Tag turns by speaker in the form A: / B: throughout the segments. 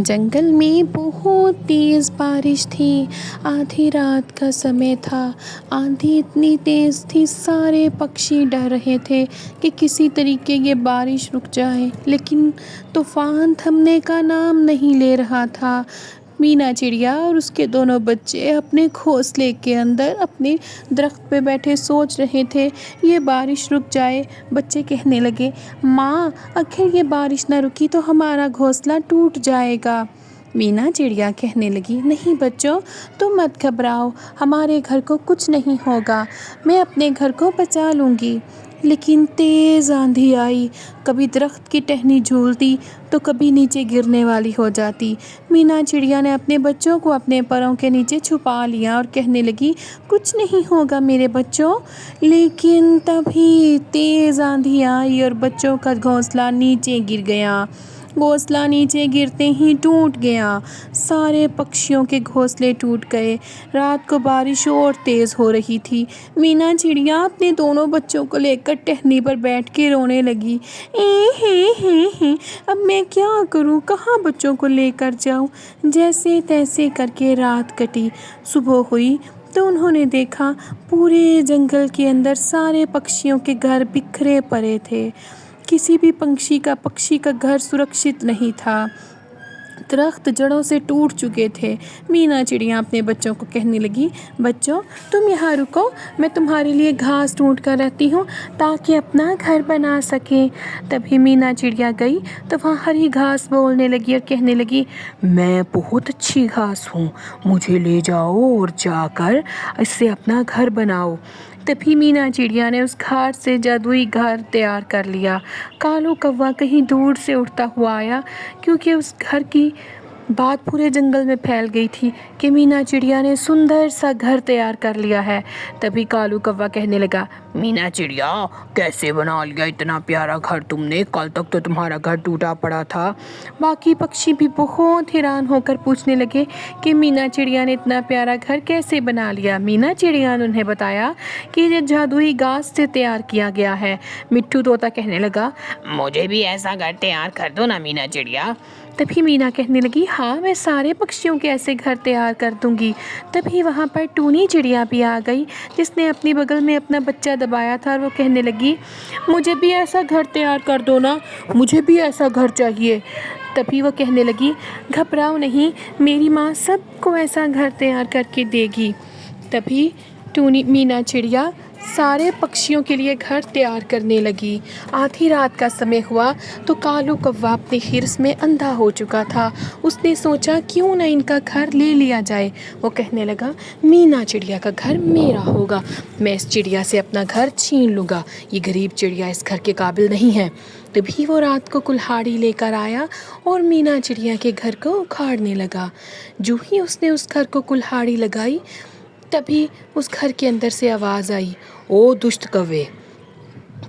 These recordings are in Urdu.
A: جنگل میں بہت تیز بارش تھی۔ آدھی رات کا سمے تھا۔ آندھی اتنی تیز تھی، سارے پکشی ڈر رہے تھے کہ کسی طریقے یہ بارش رک جائے، لیکن طوفان تھمنے کا نام نہیں لے رہا تھا۔ مینا چڑیا اور اس کے دونوں بچے اپنے گھونسلے کے اندر اپنے درخت پہ بیٹھے سوچ رہے تھے یہ بارش رک جائے۔ بچے کہنے لگے، ماں اگر یہ بارش نہ رکی تو ہمارا گھونسلہ ٹوٹ جائے گا۔ مینا چڑیا کہنے لگی، نہیں بچوں، تم مت گھبراؤ، ہمارے گھر کو کچھ نہیں ہوگا، میں اپنے گھر کو بچا لوں گی۔ لیکن تیز آندھی آئی، کبھی درخت کی ٹہنی جھولتی تو کبھی نیچے گرنے والی ہو جاتی۔ مینا چڑیا نے اپنے بچوں کو اپنے پروں کے نیچے چھپا لیا اور کہنے لگی، کچھ نہیں ہوگا میرے بچوں۔ لیکن تبھی تیز آندھی آئی اور بچوں کا گھونسلہ نیچے گر گیا۔ گھونسلہ نیچے گرتے ہی ٹوٹ گیا۔ سارے پکشیوں کے گھونسلے ٹوٹ گئے۔ رات کو بارش اور تیز ہو رہی تھی۔ مینا چڑیا اپنے دونوں بچوں کو لے کر ٹہنی پر بیٹھ کے رونے لگی، اب میں کیا کروں، کہاں بچوں کو لے کر جاؤں؟ جیسے تیسے کر کے رات کٹی۔ صبح ہوئی تو انہوں نے دیکھا پورے جنگل کے اندر سارے پکشیوں کے گھر بکھرے پڑے تھے۔ کسی بھی پکشی کا گھر سرکشت نہیں تھا۔ درخت جڑوں سے ٹوٹ چکے تھے۔ مینا چڑیا اپنے بچوں کو کہنے لگی، بچوں تم یہاں رکو، میں تمہارے لیے گھاس ڈھونڈ کر رہتی ہوں تاکہ اپنا گھر بنا سکیں۔ تبھی مینا چڑیا گئی تو وہاں ہری گھاس بولنے لگی اور کہنے لگی، میں بہت اچھی گھاس ہوں، مجھے لے جاؤ اور جا کر اس سے اپنا گھر بناؤ۔ تبھی مینا چڑیا نے اس گھاس سے جادوئی گھر تیار کر لیا۔ کالو کوا کہیں دور سے اڑتا ہوا آیا، کیونکہ اس گھر کی بات پورے جنگل میں پھیل گئی تھی کہ مینا چڑیا نے سندر سا گھر تیار کر لیا ہے۔ تبھی کالو کوا کہنے لگا، مینا چڑیا کیسے بنا لیا اتنا پیارا گھر تم نے؟ کل تک تو تمہارا گھر ٹوٹا پڑا تھا۔ باقی پکشی بھی بہت حیران ہو کر پوچھنے لگے کہ مینا چڑیا نے اتنا پیارا گھر کیسے بنا لیا۔ مینا چڑیا نے انہیں بتایا کہ یہ جادوئی گھاس سے تیار کیا گیا ہے۔ مٹھو طوطا کہنے لگا، مجھے بھی ایسا گھر تیار کر دو نا مینا چڑیا۔ تبھی مینا کہنے لگی، ہاں میں سارے پکشیوں کے ایسے گھر تیار کر دوں گی۔ تبھی وہاں پر ٹونی چڑیا بھی آ گئی، جس نے اپنی بغل میں اپنا بچہ دبایا تھا، اور وہ کہنے لگی، مجھے بھی ایسا گھر تیار کر دو نا، مجھے بھی ایسا گھر چاہیے۔ تبھی وہ کہنے لگی، گھبراؤ نہیں، میری ماں سب کو ایسا گھر تیار کر کے دے گی۔ تبھی مینا چڑیا سارے پکشیوں کے لیے گھر تیار کرنے لگی۔ آدھی رات کا سمے ہوا تو کالو کوا اپنی حرص میں اندھا ہو چکا تھا۔ اس نے سوچا کیوں نہ ان کا گھر لے لیا جائے۔ وہ کہنے لگا، مینا چڑیا کا گھر میرا ہوگا، میں اس چڑیا سے اپنا گھر چھین لوں گا، یہ غریب چڑیا اس گھر کے قابل نہیں ہے۔ تبھی وہ رات کو کلہاڑی لے کر آیا اور مینا چڑیا کے گھر کو اکھاڑنے لگا۔ جو ہی اس نے اس گھر کو کلہاڑی لگائی، تبھی اس گھر کے اندر سے آواز آئی، او دشت کوے،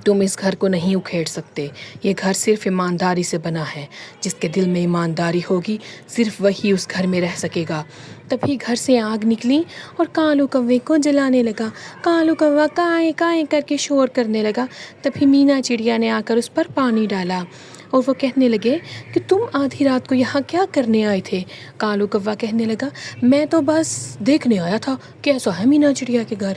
A: تم اس گھر کو نہیں اکھیڑ سکتے، یہ گھر صرف ایمانداری سے بنا ہے، جس کے دل میں ایمانداری ہوگی صرف وہی اس گھر میں رہ سکے گا۔ تبھی گھر سے آگ نکلی اور کالو کوے کو جلانے لگا۔ کالو کوا کائیں کائیں کر کے شور کرنے لگا۔ تبھی مینا چڑیا نے آ کر اس پر پانی ڈالا اور وہ کہنے لگے کہ تم آدھی رات کو یہاں کیا کرنے آئے تھے؟ کالو کوا کہنے لگا، میں تو بس دیکھنے آیا تھا کیسا ہے مینا چڑیا کے گھر۔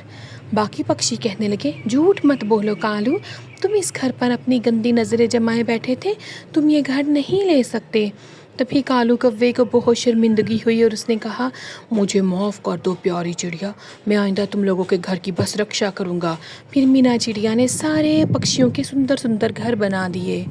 A: باقی پکشی کہنے لگے، جھوٹ مت بولو کالو، تم اس گھر پر اپنی گندی نظریں جمائے بیٹھے تھے، تم یہ گھر نہیں لے سکتے۔ تبھی کالو کوے کو بہت شرمندگی ہوئی اور اس نے کہا، مجھے معاف کر دو پیاری چڑیا، میں آئندہ تم لوگوں کے گھر کی بس رکشا کروں گا۔ پھر مینا چڑیا نے سارے پکشیوں کے سندر سندر گھر بنا دیے۔